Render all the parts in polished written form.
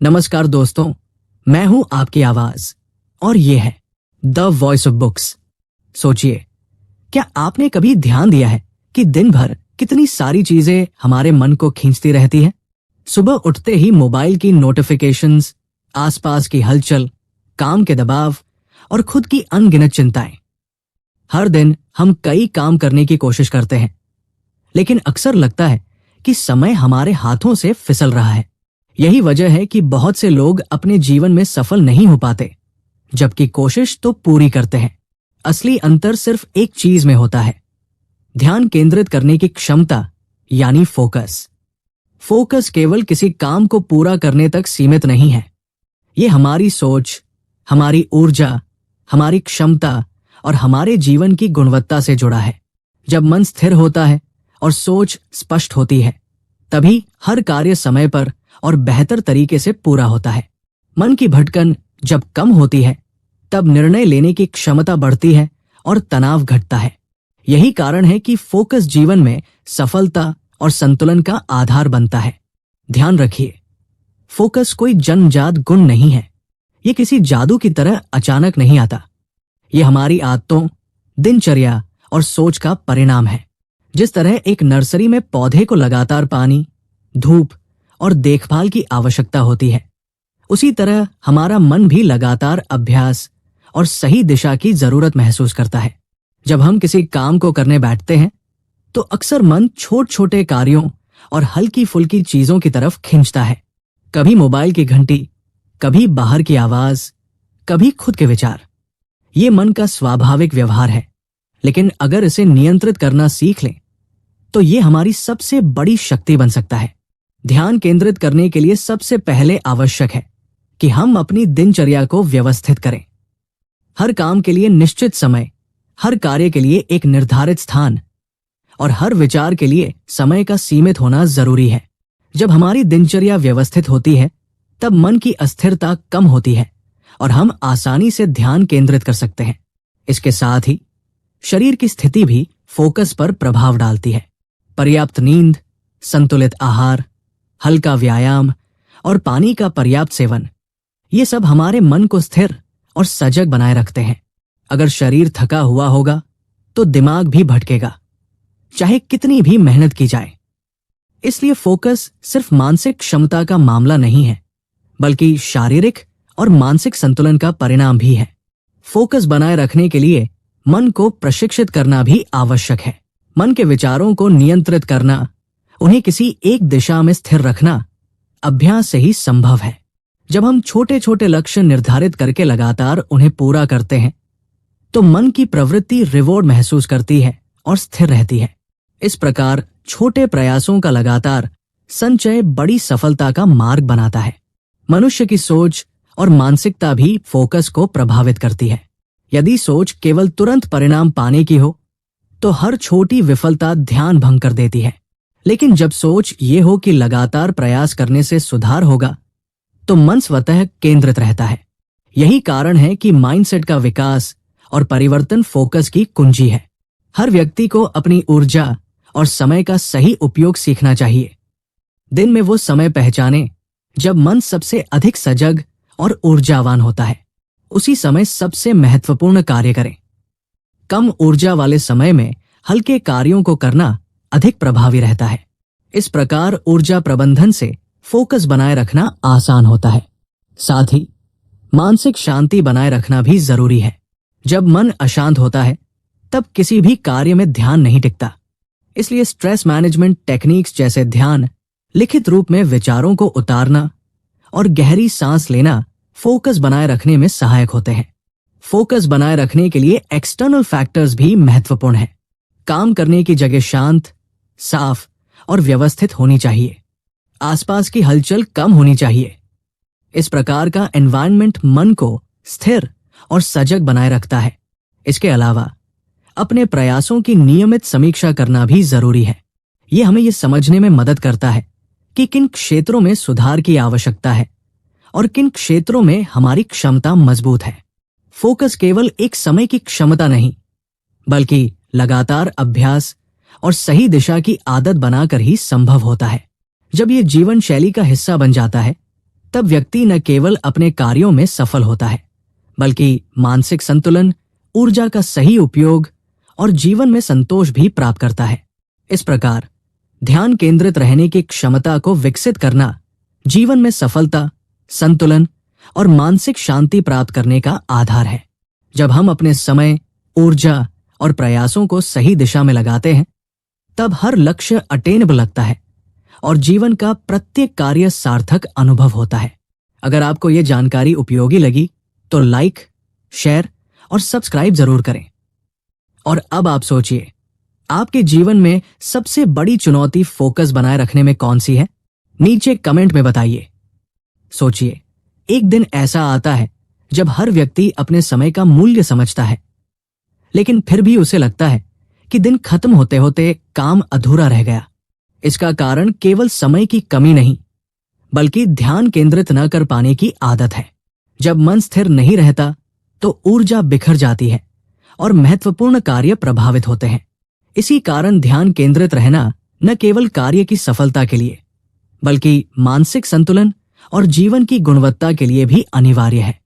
नमस्कार दोस्तों, मैं हूं आपकी आवाज और ये है द वॉइस ऑफ बुक्स। सोचिए, क्या आपने कभी ध्यान दिया है कि दिन भर कितनी सारी चीजें हमारे मन को खींचती रहती हैं? सुबह उठते ही मोबाइल की नोटिफिकेशंस, आसपास की हलचल, काम के दबाव और खुद की अनगिनत चिंताएं। हर दिन हम कई काम करने की कोशिश करते हैं, लेकिन अक्सर लगता है कि समय हमारे हाथों से फिसल रहा है। यही वजह है कि बहुत से लोग अपने जीवन में सफल नहीं हो पाते, जबकि कोशिश तो पूरी करते हैं। असली अंतर सिर्फ एक चीज में होता है, ध्यान केंद्रित करने की क्षमता, यानी फोकस। फोकस केवल किसी काम को पूरा करने तक सीमित नहीं है। ये हमारी सोच, हमारी ऊर्जा, हमारी क्षमता और हमारे जीवन की गुणवत्ता से जुड़ा है। जब मन स्थिर होता है और सोच स्पष्ट होती है, तभी हर कार्य समय पर और बेहतर तरीके से पूरा होता है। मन की भटकन जब कम होती है, तब निर्णय लेने की क्षमता बढ़ती है और तनाव घटता है। यही कारण है कि फोकस जीवन में सफलता और संतुलन का आधार बनता है। ध्यान रखिए, फोकस कोई जन्मजात गुण नहीं है। ये किसी जादू की तरह अचानक नहीं आता। ये हमारी आदतों, दिनचर्या और सोच का परिणाम है। जिस तरह एक नर्सरी में पौधे को लगातार पानी, धूप और देखभाल की आवश्यकता होती है, उसी तरह हमारा मन भी लगातार अभ्यास और सही दिशा की जरूरत महसूस करता है। जब हम किसी काम को करने बैठते हैं, तो अक्सर मन छोटे छोटे कार्यों और हल्की फुल्की चीजों की तरफ खींचता है। कभी मोबाइल की घंटी, कभी बाहर की आवाज, कभी खुद के विचार। ये मन का स्वाभाविक व्यवहार है, लेकिन अगर इसे नियंत्रित करना सीख लें, तो ये हमारी सबसे बड़ी शक्ति बन सकता है। ध्यान केंद्रित करने के लिए सबसे पहले आवश्यक है कि हम अपनी दिनचर्या को व्यवस्थित करें। हर काम के लिए निश्चित समय, हर कार्य के लिए एक निर्धारित स्थान और हर विचार के लिए समय का सीमित होना जरूरी है। जब हमारी दिनचर्या व्यवस्थित होती है, तब मन की अस्थिरता कम होती है और हम आसानी से ध्यान केंद्रित कर सकते हैं। इसके साथ ही शरीर की स्थिति भी फोकस पर प्रभाव डालती है। पर्याप्त नींद, संतुलित आहार, हल्का व्यायाम और पानी का पर्याप्त सेवन, ये सब हमारे मन को स्थिर और सजग बनाए रखते हैं। अगर शरीर थका हुआ होगा, तो दिमाग भी भटकेगा, चाहे कितनी भी मेहनत की जाए। इसलिए फोकस सिर्फ मानसिक क्षमता का मामला नहीं है, बल्कि शारीरिक और मानसिक संतुलन का परिणाम भी है। फोकस बनाए रखने के लिए मन को प्रशिक्षित करना भी आवश्यक है। मन के विचारों को नियंत्रित करना, उन्हें किसी एक दिशा में स्थिर रखना अभ्यास से ही संभव है। जब हम छोटे छोटे लक्ष्य निर्धारित करके लगातार उन्हें पूरा करते हैं, तो मन की प्रवृत्ति रिवॉर्ड महसूस करती है और स्थिर रहती है। इस प्रकार छोटे प्रयासों का लगातार संचय बड़ी सफलता का मार्ग बनाता है। मनुष्य की सोच और मानसिकता भी फोकस को प्रभावित करती है। यदि सोच केवल तुरंत परिणाम पाने की हो, तो हर छोटी विफलता ध्यान भंग कर देती है। लेकिन जब सोच ये हो कि लगातार प्रयास करने से सुधार होगा, तो मन स्वतः केंद्रित रहता है। यही कारण है कि माइंडसेट का विकास और परिवर्तन फोकस की कुंजी है। हर व्यक्ति को अपनी ऊर्जा और समय का सही उपयोग सीखना चाहिए। दिन में वो समय पहचाने जब मन सबसे अधिक सजग और ऊर्जावान होता है। उसी समय सबसे महत्वपूर्ण कार्य करें। कम ऊर्जा वाले समय में हल्के कार्यों को करना अधिक प्रभावी रहता है। इस प्रकार ऊर्जा प्रबंधन से फोकस बनाए रखना आसान होता है। साथ ही मानसिक शांति बनाए रखना भी जरूरी है। जब मन अशांत होता है, तब किसी भी कार्य में ध्यान नहीं टिकता। इसलिए स्ट्रेस मैनेजमेंट टेक्निक्स जैसे ध्यान, लिखित रूप में विचारों को उतारना और गहरी सांस लेना फोकस बनाए रखने में सहायक होते हैं। फोकस बनाए रखने के लिए एक्सटर्नल फैक्टर्स भी महत्वपूर्ण हैं। काम करने की जगह शांत, साफ और व्यवस्थित होनी चाहिए। आसपास की हलचल कम होनी चाहिए। इस प्रकार का एनवायरनमेंट मन को स्थिर और सजग बनाए रखता है। इसके अलावा अपने प्रयासों की नियमित समीक्षा करना भी जरूरी है। यह हमें यह समझने में मदद करता है कि किन क्षेत्रों में सुधार की आवश्यकता है और किन क्षेत्रों में हमारी क्षमता मजबूत है। फोकस केवल एक समय की क्षमता नहीं, बल्कि लगातार अभ्यास और सही दिशा की आदत बनाकर ही संभव होता है। जब ये जीवन शैली का हिस्सा बन जाता है, तब व्यक्ति न केवल अपने कार्यों में सफल होता है, बल्कि मानसिक संतुलन, ऊर्जा का सही उपयोग और जीवन में संतोष भी प्राप्त करता है। इस प्रकार ध्यान केंद्रित रहने की क्षमता को विकसित करना जीवन में सफलता, संतुलन और मानसिक शांति प्राप्त करने का आधार है। जब हम अपने समय, ऊर्जा और प्रयासों को सही दिशा में लगाते हैं, तब हर लक्ष्य अटेनेबल लगता है और जीवन का प्रत्येक कार्य सार्थक अनुभव होता है। अगर आपको यह जानकारी उपयोगी लगी तो लाइक, शेयर और सब्सक्राइब जरूर करें। और अब आप सोचिए, आपके जीवन में सबसे बड़ी चुनौती फोकस बनाए रखने में कौन सी है? नीचे कमेंट में बताइए। सोचिए, एक दिन ऐसा आता है जब हर व्यक्ति अपने समय का मूल्य समझता है, लेकिन फिर भी उसे लगता है कि दिन खत्म होते होते काम अधूरा रह गया। इसका कारण केवल समय की कमी नहीं, बल्कि ध्यान केंद्रित न कर पाने की आदत है। जब मन स्थिर नहीं रहता तो ऊर्जा बिखर जाती है और महत्वपूर्ण कार्य प्रभावित होते हैं। इसी कारण ध्यान केंद्रित रहना न केवल कार्य की सफलता के लिए, बल्कि मानसिक संतुलन और जीवन की गुणवत्ता के लिए भी अनिवार्य है।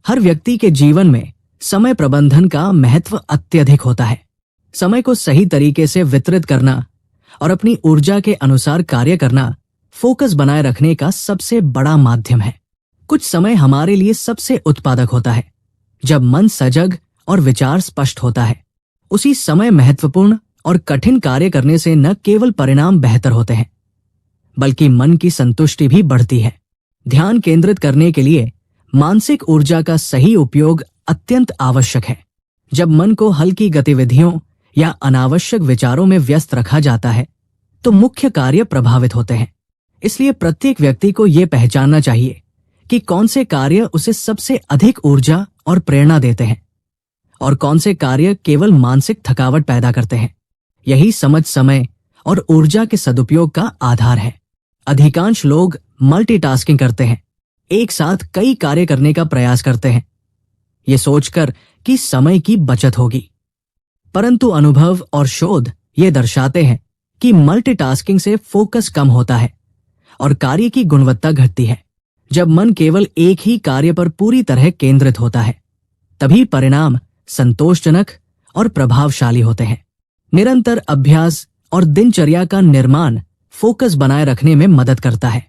हर व्यक्ति के जीवन में समय प्रबंधन का महत्व अत्यधिक होता है। समय को सही तरीके से वितरित करना और अपनी ऊर्जा के अनुसार कार्य करना फोकस बनाए रखने का सबसे बड़ा माध्यम है। कुछ समय हमारे लिए सबसे उत्पादक होता है, जब मन सजग और विचार स्पष्ट होता है। उसी समय महत्वपूर्ण और कठिन कार्य करने से न केवल परिणाम बेहतर होते हैं, बल्कि मन की संतुष्टि भी बढ़ती है। ध्यान केंद्रित करने के लिए मानसिक ऊर्जा का सही उपयोग अत्यंत आवश्यक है। जब मन को हल्की गतिविधियों या अनावश्यक विचारों में व्यस्त रखा जाता है, तो मुख्य कार्य प्रभावित होते हैं। इसलिए प्रत्येक व्यक्ति को यह पहचानना चाहिए कि कौन से कार्य उसे सबसे अधिक ऊर्जा और प्रेरणा देते हैं और कौन से कार्य केवल मानसिक थकावट पैदा करते हैं। यही समझ समय और ऊर्जा के सदुपयोग का आधार है। अधिकांश लोग मल्टीटास्किंग करते हैं, एक साथ कई कार्य करने का प्रयास करते हैं, ये सोचकर कि समय की बचत होगी। परंतु अनुभव और शोध ये दर्शाते हैं कि मल्टीटास्किंग से फोकस कम होता है और कार्य की गुणवत्ता घटती है। जब मन केवल एक ही कार्य पर पूरी तरह केंद्रित होता है, तभी परिणाम संतोषजनक और प्रभावशाली होते हैं। निरंतर अभ्यास और दिनचर्या का निर्माण फोकस बनाए रखने में मदद करता है।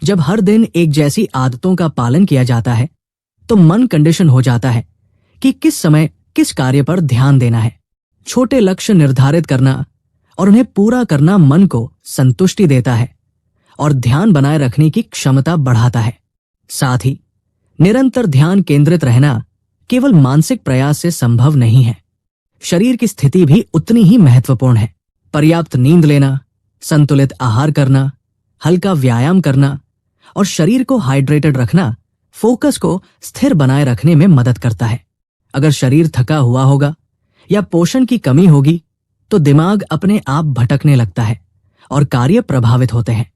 जब हर दिन एक जैसी आदतों का पालन किया जाता है, तो मन कंडीशन हो जाता है कि किस समय किस कार्य पर ध्यान देना है। छोटे लक्ष्य निर्धारित करना और उन्हें पूरा करना मन को संतुष्टि देता है और ध्यान बनाए रखने की क्षमता बढ़ाता है। साथ ही निरंतर ध्यान केंद्रित रहना केवल मानसिक प्रयास से संभव नहीं है। शरीर की स्थिति भी उतनी ही महत्वपूर्ण है। पर्याप्त नींद लेना, संतुलित आहार करना, हल्का व्यायाम करना और शरीर को हाइड्रेटेड रखना फोकस को स्थिर बनाए रखने में मदद करता है। अगर शरीर थका हुआ होगा या पोषण की कमी होगी, तो दिमाग अपने आप भटकने लगता है और कार्य प्रभावित होते हैं।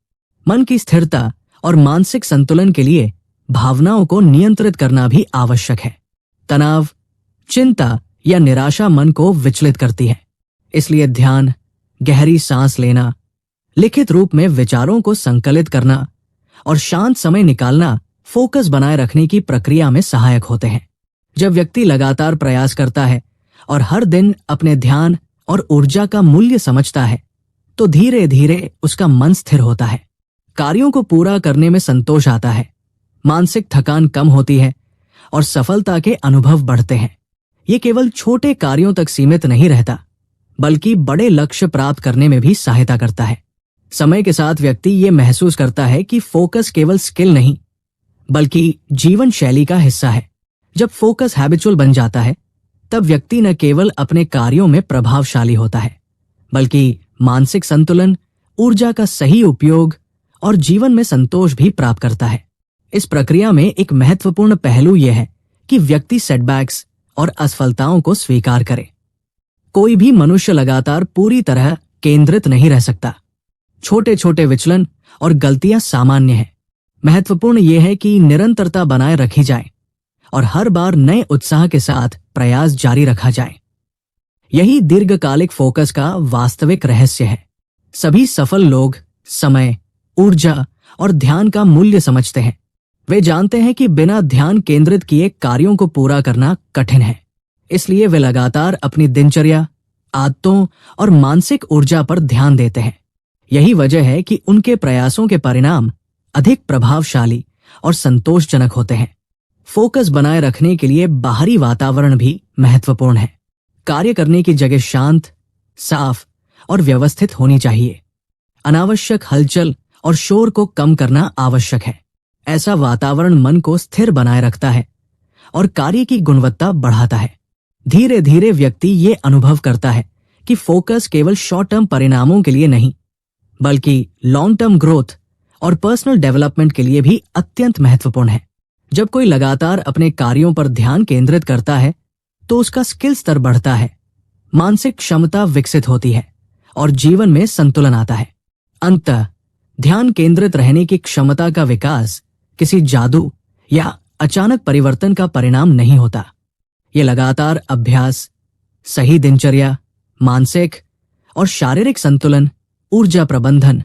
मन की स्थिरता और मानसिक संतुलन के लिए भावनाओं को नियंत्रित करना भी आवश्यक है। तनाव, चिंता या निराशा मन को विचलित करती है। इसलिए ध्यान, गहरी सांस लेना, लिखित रूप में विचारों को संकलित करना और शांत समय निकालना फोकस बनाए रखने की प्रक्रिया में सहायक होते हैं। जब व्यक्ति लगातार प्रयास करता है और हर दिन अपने ध्यान और ऊर्जा का मूल्य समझता है, तो धीरे धीरे उसका मन स्थिर होता है। कार्यों को पूरा करने में संतोष आता है, मानसिक थकान कम होती है और सफलता के अनुभव बढ़ते हैं। ये केवल छोटे कार्यों तक सीमित नहीं रहता, बल्कि बड़े लक्ष्य प्राप्त करने में भी सहायता करता है। समय के साथ व्यक्ति ये महसूस करता है कि फोकस केवल स्किल नहीं, बल्कि जीवन शैली का हिस्सा है। जब फोकस हैबिचुअल बन जाता है, तब व्यक्ति न केवल अपने कार्यों में प्रभावशाली होता है, बल्कि मानसिक संतुलन, ऊर्जा का सही उपयोग और जीवन में संतोष भी प्राप्त करता है। इस प्रक्रिया में एक महत्वपूर्ण पहलू यह है कि व्यक्ति सेटबैक्स और असफलताओं को स्वीकार करे। कोई भी मनुष्य लगातार पूरी तरह केंद्रित नहीं रह सकता। छोटे छोटे विचलन और गलतियां सामान्य हैं। महत्वपूर्ण यह है कि निरंतरता बनाए रखी जाए और हर बार नए उत्साह के साथ प्रयास जारी रखा जाए। यही दीर्घकालिक फोकस का वास्तविक रहस्य है। सभी सफल लोग समय, ऊर्जा और ध्यान का मूल्य समझते हैं। वे जानते हैं कि बिना ध्यान केंद्रित किए कार्यों को पूरा करना कठिन है। इसलिए वे लगातार अपनी दिनचर्या, आदतों और मानसिक ऊर्जा पर ध्यान देते हैं। यही वजह है कि उनके प्रयासों के परिणाम अधिक प्रभावशाली और संतोषजनक होते हैं। फोकस बनाए रखने के लिए बाहरी वातावरण भी महत्वपूर्ण है। कार्य करने की जगह शांत, साफ और व्यवस्थित होनी चाहिए। अनावश्यक हलचल और शोर को कम करना आवश्यक है। ऐसा वातावरण मन को स्थिर बनाए रखता है और कार्य की गुणवत्ता बढ़ाता है। धीरे धीरे व्यक्ति ये अनुभव करता है कि फोकस केवल शॉर्ट टर्म परिणामों के लिए नहीं, बल्कि लॉन्ग टर्म ग्रोथ और पर्सनल डेवलपमेंट के लिए भी अत्यंत महत्वपूर्ण है। जब कोई लगातार अपने कार्यों पर ध्यान केंद्रित करता है तो उसका स्किल स्तर बढ़ता है, मानसिक क्षमता विकसित होती है और जीवन में संतुलन आता है। अंततः ध्यान केंद्रित रहने की क्षमता का विकास किसी जादू या अचानक परिवर्तन का परिणाम नहीं होता। ये लगातार अभ्यास, सही दिनचर्या, मानसिक और शारीरिक संतुलन, ऊर्जा प्रबंधन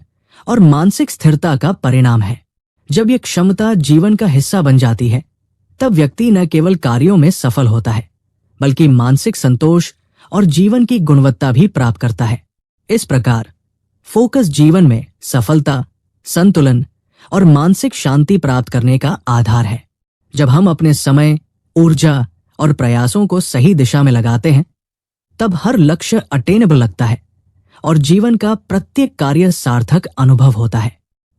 और मानसिक स्थिरता का परिणाम है। जब ये क्षमता जीवन का हिस्सा बन जाती है, तब व्यक्ति न केवल कार्यों में सफल होता है, बल्कि मानसिक संतोष और जीवन की गुणवत्ता भी प्राप्त करता है। इस प्रकार फोकस जीवन में सफलता, संतुलन और मानसिक शांति प्राप्त करने का आधार है। जब हम अपने समय, ऊर्जा और प्रयासों को सही दिशा में लगाते हैं, तब हर लक्ष्य अटेनेबल लगता है और जीवन का प्रत्येक कार्य सार्थक अनुभव होता है।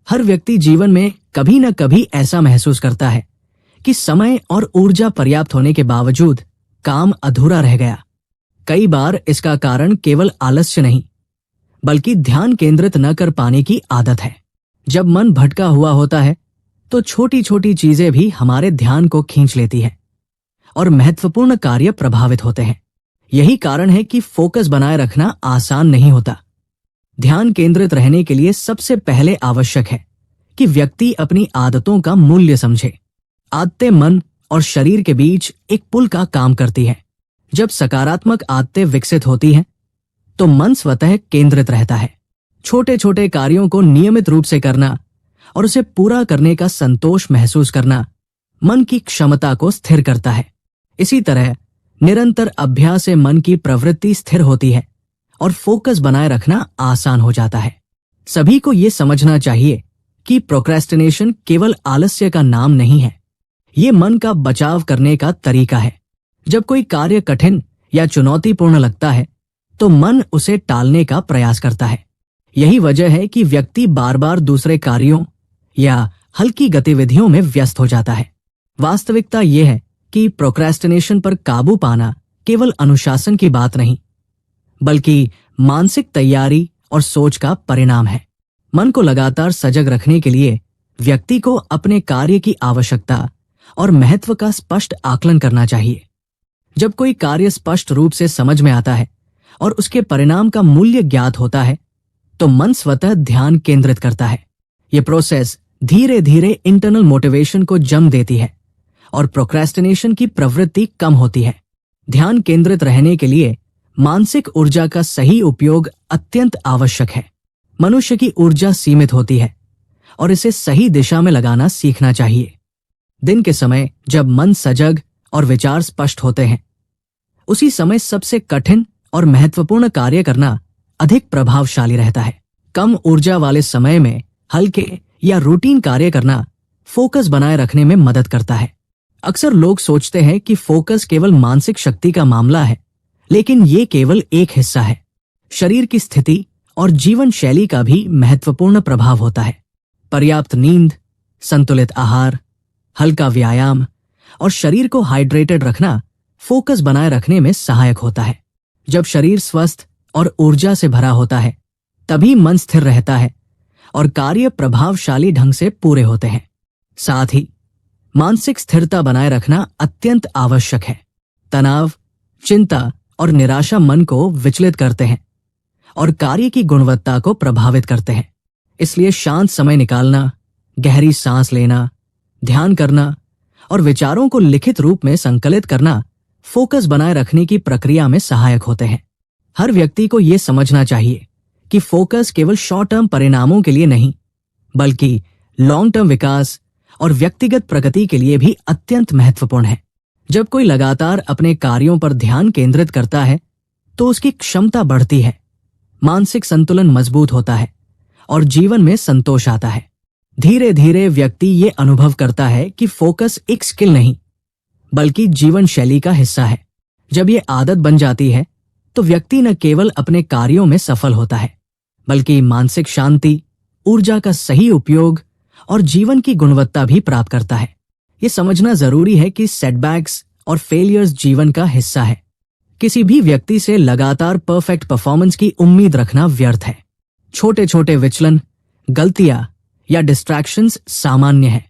हर व्यक्ति जीवन में कभी न कभी ऐसा महसूस करता है कि समय और ऊर्जा पर्याप्त होने के बावजूद काम अधूरा रह गया। कई बार इसका कारण केवल आलस्य नहीं, बल्कि ध्यान केंद्रित न कर पाने की आदत है। जब मन भटका हुआ होता है तो छोटी छोटी चीजें भी हमारे ध्यान को खींच लेती हैं और महत्वपूर्ण कार्य प्रभावित होते हैं। यही कारण है कि फोकस बनाए रखना आसान नहीं होता। ध्यान केंद्रित रहने के लिए सबसे पहले आवश्यक है कि व्यक्ति अपनी आदतों का मूल्य समझे। आदतें मन और शरीर के बीच एक पुल का काम करती है। जब सकारात्मक आदतें विकसित होती हैं, तो मन स्वतः केंद्रित रहता है। छोटे छोटे कार्यों को नियमित रूप से करना और उसे पूरा करने का संतोष महसूस करना मन की क्षमता को स्थिर करता है। इसी तरह निरंतर अभ्यास से मन की प्रवृत्ति स्थिर होती है और फोकस बनाए रखना आसान हो जाता है। सभी को ये समझना चाहिए कि प्रोक्रेस्टिनेशन केवल आलस्य का नाम नहीं है, ये मन का बचाव करने का तरीका है। जब कोई कार्य कठिन या चुनौतीपूर्ण लगता है तो मन उसे टालने का प्रयास करता है। यही वजह है कि व्यक्ति बार बार दूसरे कार्यों या हल्की गतिविधियों में व्यस्त हो जाता है। वास्तविकता यह है कि प्रोक्रेस्टिनेशन पर काबू पाना केवल अनुशासन की बात नहीं, बल्कि मानसिक तैयारी और सोच का परिणाम है। मन को लगातार सजग रखने के लिए व्यक्ति को अपने कार्य की आवश्यकता और महत्व का स्पष्ट आकलन करना चाहिए। जब कोई कार्य स्पष्ट रूप से समझ में आता है और उसके परिणाम का मूल्य ज्ञात होता है, तो मन स्वतः ध्यान केंद्रित करता है। यह प्रोसेस धीरे धीरे इंटरनल मोटिवेशन को जन्म देती है और प्रोक्रेस्टिनेशन की प्रवृत्ति कम होती है। ध्यान केंद्रित रहने के लिए मानसिक ऊर्जा का सही उपयोग अत्यंत आवश्यक है। मनुष्य की ऊर्जा सीमित होती है और इसे सही दिशा में लगाना सीखना चाहिए। दिन के समय जब मन सजग और विचार स्पष्ट होते हैं, उसी समय सबसे कठिन और महत्वपूर्ण कार्य करना अधिक प्रभावशाली रहता है। कम ऊर्जा वाले समय में हल्के या रूटीन कार्य करना फोकस बनाए रखने में मदद करता है। अक्सर लोग सोचते हैं कि फोकस केवल मानसिक शक्ति का मामला है, लेकिन ये केवल एक हिस्सा है। शरीर की स्थिति और जीवन शैली का भी महत्वपूर्ण प्रभाव होता है। पर्याप्त नींद, संतुलित आहार, हल्का व्यायाम और शरीर को हाइड्रेटेड रखना फोकस बनाए रखने में सहायक होता है। जब शरीर स्वस्थ और ऊर्जा से भरा होता है, तभी मन स्थिर रहता है और कार्य प्रभावशाली ढंग से पूरे होते हैं। साथ ही मानसिक स्थिरता बनाए रखना अत्यंत आवश्यक है। तनाव, चिंता और निराशा मन को विचलित करते हैं और कार्य की गुणवत्ता को प्रभावित करते हैं। इसलिए शांत समय निकालना, गहरी सांस लेना, ध्यान करना और विचारों को लिखित रूप में संकलित करना फोकस बनाए रखने की प्रक्रिया में सहायक होते हैं। हर व्यक्ति को यह समझना चाहिए कि फोकस केवल शॉर्ट टर्म परिणामों के लिए नहीं, बल्कि लॉन्ग टर्म विकास और व्यक्तिगत प्रगति के लिए भी अत्यंत महत्वपूर्ण है। जब कोई लगातार अपने कार्यों पर ध्यान केंद्रित करता है तो उसकी क्षमता बढ़ती है, मानसिक संतुलन मजबूत होता है और जीवन में संतोष आता है। धीरे धीरे व्यक्ति ये अनुभव करता है कि फोकस एक स्किल नहीं बल्कि जीवन शैली का हिस्सा है। जब ये आदत बन जाती है तो व्यक्ति न केवल अपने कार्यों में सफल होता है बल्कि मानसिक शांति, ऊर्जा का सही उपयोग और जीवन की गुणवत्ता भी प्राप्त करता है। ये समझना जरूरी है कि सेटबैक्स और फेलियर्स जीवन का हिस्सा है। किसी भी व्यक्ति से लगातार परफेक्ट परफॉर्मेंस की उम्मीद रखना व्यर्थ है। छोटे छोटे विचलन, गलतियां या डिस्ट्रैक्शंस सामान्य है।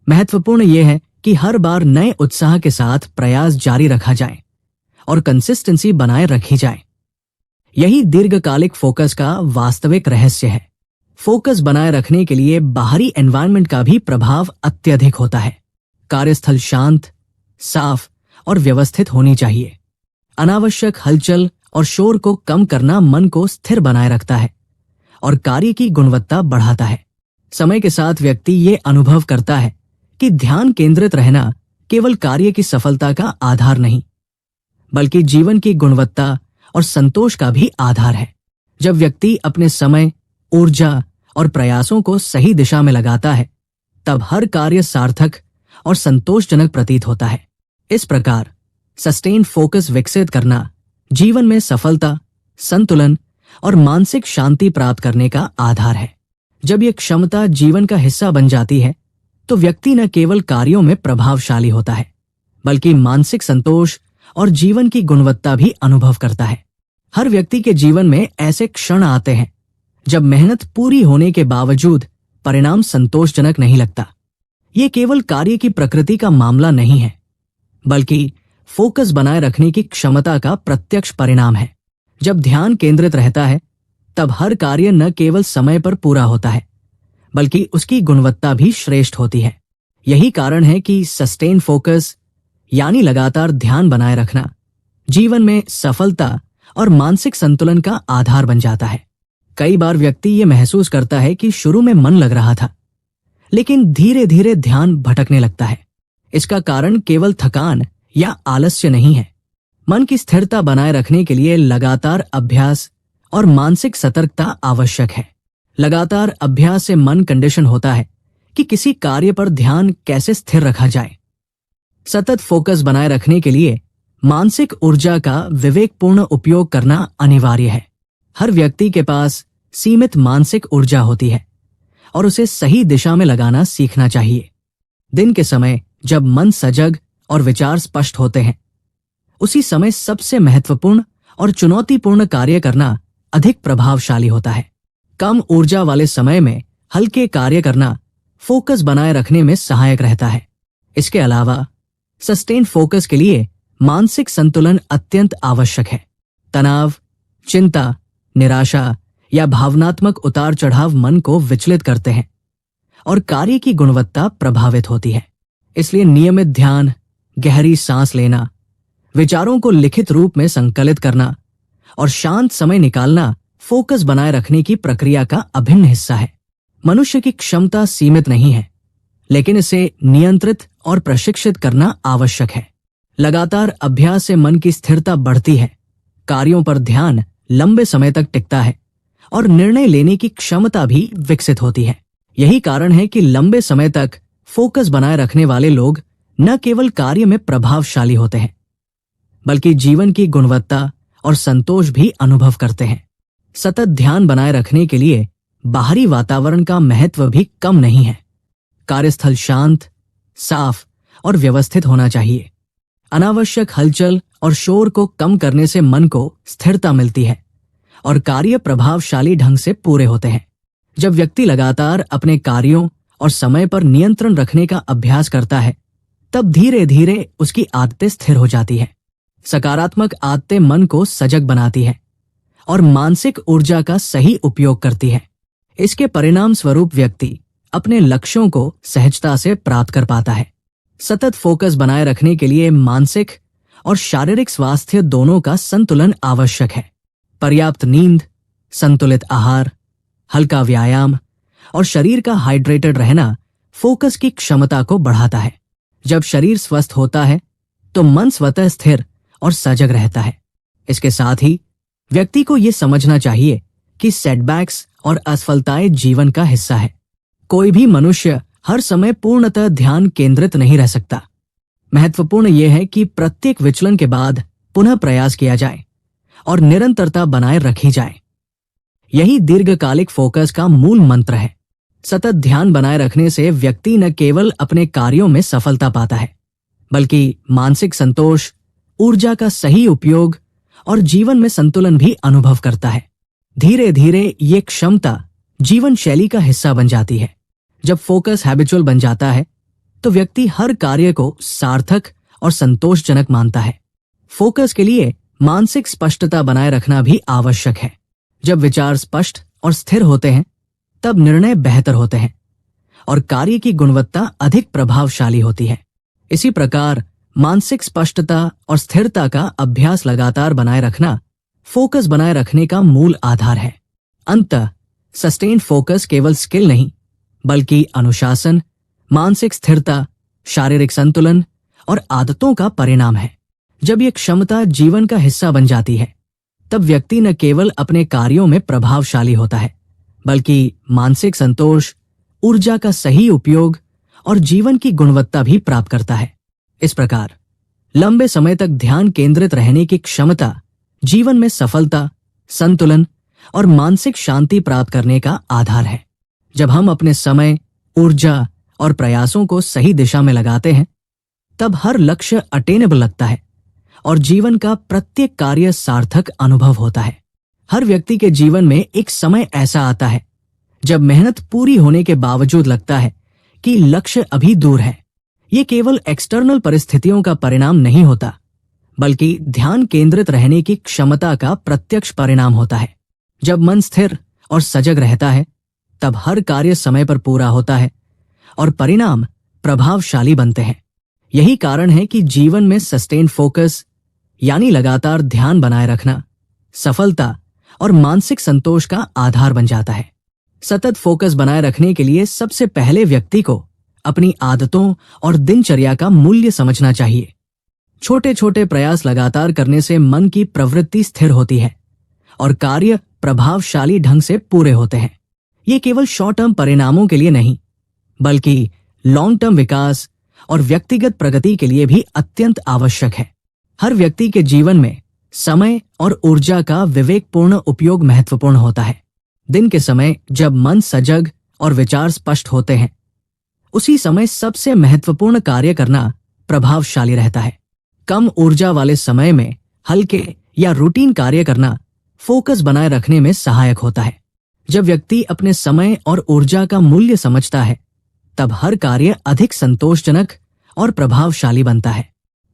महत्वपूर्ण यह है कि हर बार नए उत्साह के साथ प्रयास जारी रखा जाए और कंसिस्टेंसी बनाए रखी जाए। यही दीर्घकालिक फोकस का वास्तविक रहस्य है। फोकस बनाए रखने के लिए बाहरी एनवायरनमेंट का भी प्रभाव अत्यधिक होता है। कार्यस्थल शांत, साफ और व्यवस्थित होनी चाहिए। अनावश्यक हलचल और शोर को कम करना मन को स्थिर बनाए रखता है और कार्य की गुणवत्ता बढ़ाता है। समय के साथ व्यक्ति ये अनुभव करता है कि ध्यान केंद्रित रहना केवल कार्य की सफलता का आधार नहीं बल्कि जीवन की गुणवत्ता और संतोष का भी आधार है। जब व्यक्ति अपने समय, ऊर्जा और प्रयासों को सही दिशा में लगाता है तब हर कार्य सार्थक और संतोषजनक प्रतीत होता है। इस प्रकार सस्टेन फोकस विकसित करना जीवन में सफलता, संतुलन और मानसिक शांति प्राप्त करने का आधार है। जब यह क्षमता जीवन का हिस्सा बन जाती है तो व्यक्ति न केवल कार्यों में प्रभावशाली होता है बल्कि मानसिक संतोष और जीवन की गुणवत्ता भी अनुभव करता है। हर व्यक्ति के जीवन में ऐसे क्षण आते हैं जब मेहनत पूरी होने के बावजूद परिणाम संतोषजनक नहीं लगता। ये केवल कार्य की प्रकृति का मामला नहीं है बल्कि फोकस बनाए रखने की क्षमता का प्रत्यक्ष परिणाम है। जब ध्यान केंद्रित रहता है तब हर कार्य न केवल समय पर पूरा होता है बल्कि उसकी गुणवत्ता भी श्रेष्ठ होती है। यही कारण है कि सस्टेन फोकस यानी लगातार ध्यान बनाए रखना जीवन में सफलता और मानसिक संतुलन का आधार बन जाता है। कई बार व्यक्ति ये महसूस करता है कि शुरू में मन लग रहा था लेकिन धीरे धीरे ध्यान भटकने लगता है। इसका कारण केवल थकान या आलस्य नहीं है। मन की स्थिरता बनाए रखने के लिए लगातार अभ्यास और मानसिक सतर्कता आवश्यक है। लगातार अभ्यास से मन कंडीशन होता है कि किसी कार्य पर ध्यान कैसे स्थिर रखा जाए। सतत फोकस बनाए रखने के लिए मानसिक ऊर्जा का विवेकपूर्ण उपयोग करना अनिवार्य है। हर व्यक्ति के पास सीमित मानसिक ऊर्जा होती है और उसे सही दिशा में लगाना सीखना चाहिए। दिन के समय जब मन सजग और विचार स्पष्ट होते हैं उसी समय सबसे महत्वपूर्ण और चुनौतीपूर्ण कार्य करना अधिक प्रभावशाली होता है। कम ऊर्जा वाले समय में हल्के कार्य करना फोकस बनाए रखने में सहायक रहता है। इसके अलावा सस्टेन फोकस के लिए मानसिक संतुलन अत्यंत आवश्यक है। तनाव, चिंता, निराशा या भावनात्मक उतार चढ़ाव मन को विचलित करते हैं और कार्य की गुणवत्ता प्रभावित होती है। इसलिए नियमित ध्यान, गहरी सांस लेना, विचारों को लिखित रूप में संकलित करना और शांत समय निकालना फोकस बनाए रखने की प्रक्रिया का अभिन्न हिस्सा है। मनुष्य की क्षमता सीमित नहीं है लेकिन इसे नियंत्रित और प्रशिक्षित करना आवश्यक है। लगातार अभ्यास से मन की स्थिरता बढ़ती है, कार्यों पर ध्यान लंबे समय तक टिकता है और निर्णय लेने की क्षमता भी विकसित होती है। यही कारण है कि लंबे समय तक फोकस बनाए रखने वाले लोग न केवल कार्य में प्रभावशाली होते हैं बल्कि जीवन की गुणवत्ता और संतोष भी अनुभव करते हैं। सतत ध्यान बनाए रखने के लिए बाहरी वातावरण का महत्व भी कम नहीं है। कार्यस्थल शांत, साफ और व्यवस्थित होना चाहिए। अनावश्यक हलचल और शोर को कम करने से मन को स्थिरता मिलती है और कार्य प्रभावशाली ढंग से पूरे होते हैं। जब व्यक्ति लगातार अपने कार्यों और समय पर नियंत्रण रखने का अभ्यास करता है तब धीरे धीरे उसकी आदतें स्थिर हो जाती है। सकारात्मक आदतें मन को सजग बनाती है और मानसिक ऊर्जा का सही उपयोग करती है। इसके परिणाम स्वरूप व्यक्ति अपने लक्ष्यों को सहजता से प्राप्त कर पाता है। सतत फोकस बनाए रखने के लिए मानसिक और शारीरिक स्वास्थ्य दोनों का संतुलन आवश्यक है। पर्याप्त नींद, संतुलित आहार, हल्का व्यायाम और शरीर का हाइड्रेटेड रहना फोकस की क्षमता को बढ़ाता है। जब शरीर स्वस्थ होता है तो मन स्वतः स्थिर और सजग रहता है। इसके साथ ही व्यक्ति को यह समझना चाहिए कि सेटबैक्स और असफलताएं जीवन का हिस्सा है। कोई भी मनुष्य हर समय पूर्णतः ध्यान केंद्रित नहीं रह सकता। महत्वपूर्ण यह है कि प्रत्येक विचलन के बाद पुनः प्रयास किया जाए और निरंतरता बनाए रखी जाए। यही दीर्घकालिक फोकस का मूल मंत्र है। सतत ध्यान बनाए रखने से व्यक्ति न केवल अपने कार्यों में सफलता पाता है, बल्कि मानसिक संतोष, ऊर्जा का सही उपयोग और जीवन में संतुलन भी अनुभव करता है। धीरे धीरे ये क्षमता जीवन शैली का हिस्सा बन जाती है। जब फोकस हैबिचुअल बन जाता है तो व्यक्ति हर कार्य को सार्थक और संतोषजनक मानता है। फोकस के लिए मानसिक स्पष्टता बनाए रखना भी आवश्यक है। जब विचार स्पष्ट और स्थिर होते हैं तब निर्णय बेहतर होते हैं और कार्य की गुणवत्ता अधिक प्रभावशाली होती है। इसी प्रकार मानसिक स्पष्टता और स्थिरता का अभ्यास लगातार बनाए रखना फोकस बनाए रखने का मूल आधार है। अंततः सस्टेन्ड फोकस केवल स्किल नहीं, बल्कि अनुशासन, मानसिक स्थिरता, शारीरिक संतुलन और आदतों का परिणाम है। जब यह क्षमता जीवन का हिस्सा बन जाती है तब व्यक्ति न केवल अपने कार्यों में प्रभावशाली होता है, बल्कि मानसिक संतोष, ऊर्जा का सही उपयोग और जीवन की गुणवत्ता भी प्राप्त करता है। इस प्रकार लंबे समय तक ध्यान केंद्रित रहने की क्षमता जीवन में सफलता, संतुलन और मानसिक शांति प्राप्त करने का आधार है। जब हम अपने समय, ऊर्जा और प्रयासों को सही दिशा में लगाते हैं तब हर लक्ष्य अटेनेबल लगता है और जीवन का प्रत्येक कार्य सार्थक अनुभव होता है। हर व्यक्ति के जीवन में एक समय ऐसा आता है जब मेहनत पूरी होने के बावजूद लगता है कि लक्ष्य अभी दूर है। ये केवल एक्सटर्नल परिस्थितियों का परिणाम नहीं होता, बल्कि ध्यान केंद्रित रहने की क्षमता का प्रत्यक्ष परिणाम होता है। जब मन स्थिर और सजग रहता है तब हर कार्य समय पर पूरा होता है और परिणाम प्रभावशाली बनते हैं। यही कारण है कि जीवन में सस्टेन्ड फोकस यानी लगातार ध्यान बनाए रखना सफलता और मानसिक संतोष का आधार बन जाता है। सतत फोकस बनाए रखने के लिए सबसे पहले व्यक्ति को अपनी आदतों और दिनचर्या का मूल्य समझना चाहिए। छोटे छोटे प्रयास लगातार करने से मन की प्रवृत्ति स्थिर होती है और कार्य प्रभावशाली ढंग से पूरे होते हैं। ये केवल शॉर्ट टर्म परिणामों के लिए नहीं, बल्कि लॉन्ग टर्म विकास और व्यक्तिगत प्रगति के लिए भी अत्यंत आवश्यक है। हर व्यक्ति के जीवन में समय और ऊर्जा का विवेकपूर्ण उपयोग महत्वपूर्ण होता है। दिन के समय जब मन सजग और विचार स्पष्ट होते हैं, उसी समय सबसे महत्वपूर्ण कार्य करना प्रभावशाली रहता है। कम ऊर्जा वाले समय में हल्के या रूटीन कार्य करना फोकस बनाए रखने में सहायक होता है। जब व्यक्ति अपने समय और ऊर्जा का मूल्य समझता है तब हर कार्य अधिक संतोषजनक और प्रभावशाली बनता है।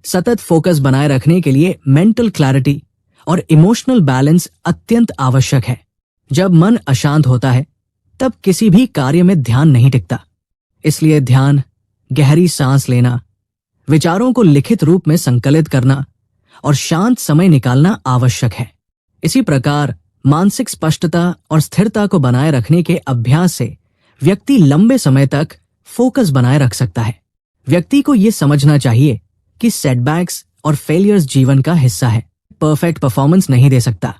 सतत फोकस बनाए रखने के लिए मेंटल क्लैरिटी और इमोशनल बैलेंस अत्यंत आवश्यक है। जब मन अशांत होता है तब किसी भी कार्य में ध्यान नहीं टिकता। इसलिए ध्यान, गहरी सांस लेना, विचारों को लिखित रूप में संकलित करना और शांत समय निकालना आवश्यक है। इसी प्रकार मानसिक स्पष्टता और स्थिरता को बनाए रखने के अभ्यास से व्यक्ति लंबे समय तक फोकस बनाए रख सकता है। व्यक्ति को यह समझना चाहिए कि सेटबैक्स और फेलियर्स जीवन का हिस्सा है। परफेक्ट परफॉर्मेंस नहीं दे सकता।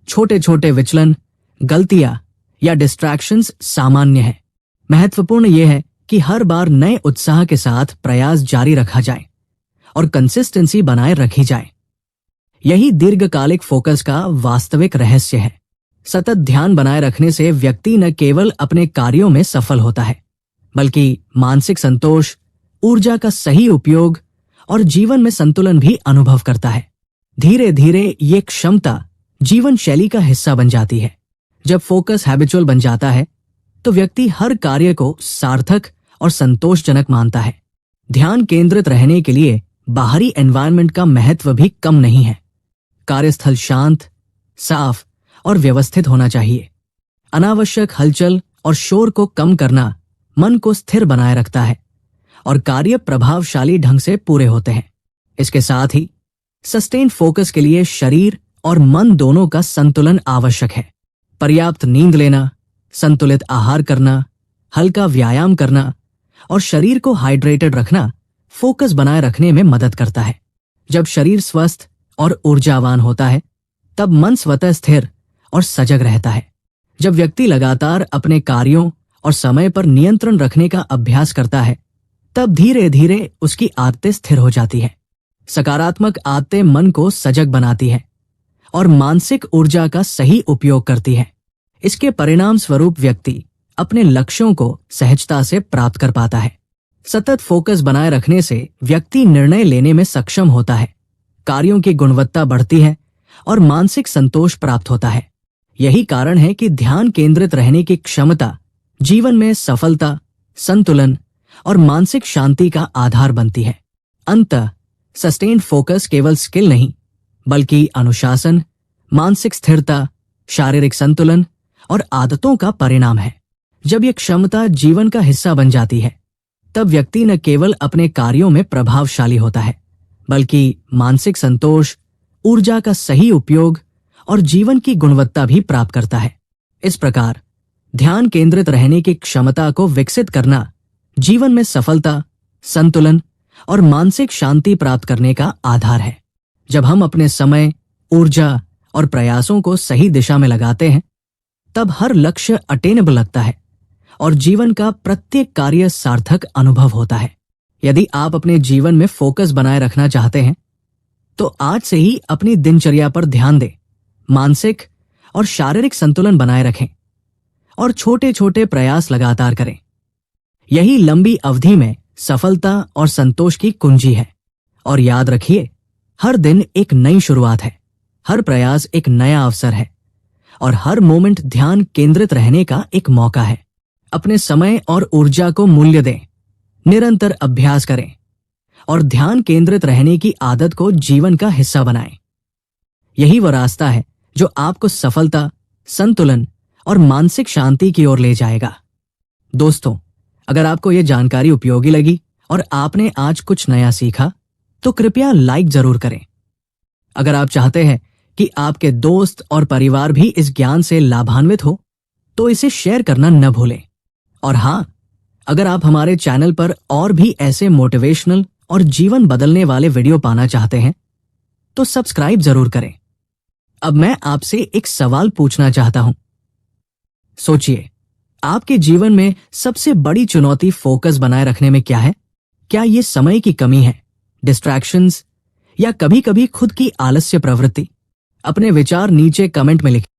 छोटे छोटे विचलन, गलतियां या डिस्ट्रैक्शंस सामान्य है। महत्वपूर्ण यह है कि हर बार नए उत्साह के साथ प्रयास जारी रखा जाए और कंसिस्टेंसी बनाए रखी जाए। यही दीर्घकालिक फोकस का वास्तविक रहस्य है। सतत ध्यान बनाए रखने से व्यक्ति न केवल अपने कार्यों में सफल होता है, बल्कि मानसिक संतोष, ऊर्जा का सही उपयोग और जीवन में संतुलन भी अनुभव करता है। धीरे धीरे ये क्षमता जीवन शैली का हिस्सा बन जाती है। जब फोकस हैबिचुअल बन जाता है तो व्यक्ति हर कार्य को सार्थक और संतोषजनक मानता है। ध्यान केंद्रित रहने के लिए बाहरी एनवायरनमेंट का महत्व भी कम नहीं है। कार्यस्थल शांत, साफ और व्यवस्थित होना चाहिए। अनावश्यक हलचल और शोर को कम करना मन को स्थिर बनाए रखता है और कार्य प्रभावशाली ढंग से पूरे होते हैं। इसके साथ ही सस्टेन्ड फोकस के लिए शरीर और मन दोनों का संतुलन आवश्यक है। पर्याप्त नींद लेना, संतुलित आहार करना, हल्का व्यायाम करना और शरीर को हाइड्रेटेड रखना फोकस बनाए रखने में मदद करता है। जब शरीर स्वस्थ और ऊर्जावान होता है तब मन स्वतः स्थिर और सजग रहता है। जब व्यक्ति लगातार अपने कार्यों और समय पर नियंत्रण रखने का अभ्यास करता है तब धीरे धीरे उसकी आदतें स्थिर हो जाती है। सकारात्मक आदतें मन को सजग बनाती है और मानसिक ऊर्जा का सही उपयोग करती है। इसके परिणाम स्वरूप व्यक्ति अपने लक्ष्यों को सहजता से प्राप्त कर पाता है। सतत फोकस बनाए रखने से व्यक्ति निर्णय लेने में सक्षम होता है, कार्यों की गुणवत्ता बढ़ती है और मानसिक संतोष प्राप्त होता है। यही कारण है कि ध्यान केंद्रित रहने की क्षमता जीवन में सफलता, संतुलन और मानसिक शांति का आधार बनती है। अंततः सस्टेन्ड फोकस केवल स्किल नहीं बल्कि अनुशासन, मानसिक स्थिरता, शारीरिक संतुलन और आदतों का परिणाम है। जब यह क्षमता जीवन का हिस्सा बन जाती है तब व्यक्ति न केवल अपने कार्यों में प्रभावशाली होता है बल्कि मानसिक संतोष, ऊर्जा का सही उपयोग और जीवन की गुणवत्ता भी प्राप्त करता है। इस प्रकार ध्यान केंद्रित रहने की क्षमता को विकसित करना जीवन में सफलता, संतुलन और मानसिक शांति प्राप्त करने का आधार है। जब हम अपने समय, ऊर्जा और प्रयासों को सही दिशा में लगाते हैं तब हर लक्ष्य अटेनेबल लगता है और जीवन का प्रत्येक कार्य सार्थक अनुभव होता है। यदि आप अपने जीवन में फोकस बनाए रखना चाहते हैं तो आज से ही अपनी दिनचर्या पर ध्यान दें, मानसिक और शारीरिक संतुलन बनाए रखें और छोटे छोटे प्रयास लगातार करें। यही लंबी अवधि में सफलता और संतोष की कुंजी है। और याद रखिए, हर दिन एक नई शुरुआत है, हर प्रयास एक नया अवसर है और हर मोमेंट ध्यान केंद्रित रहने का एक मौका है। अपने समय और ऊर्जा को मूल्य दें, निरंतर अभ्यास करें और ध्यान केंद्रित रहने की आदत को जीवन का हिस्सा बनाएं। यही वह रास्ता है जो आपको सफलता, संतुलन और मानसिक शांति की ओर ले जाएगा। दोस्तों, अगर आपको यह जानकारी उपयोगी लगी और आपने आज कुछ नया सीखा तो कृपया लाइक जरूर करें। अगर आप चाहते हैं कि आपके दोस्त और परिवार भी इस ज्ञान से लाभान्वित हो तो इसे शेयर करना न भूलें। और हाँ, अगर आप हमारे चैनल पर और भी ऐसे मोटिवेशनल और जीवन बदलने वाले वीडियो पाना चाहते हैं तो सब्सक्राइब जरूर करें। अब मैं आपसे एक सवाल पूछना चाहता हूं। सोचिए, आपके जीवन में सबसे बड़ी चुनौती फोकस बनाए रखने में क्या है? क्या ये समय की कमी है, डिस्ट्रैक्शंस या कभी-कभी खुद की आलस्य प्रवृत्ति? अपने विचार नीचे कमेंट में लिखें।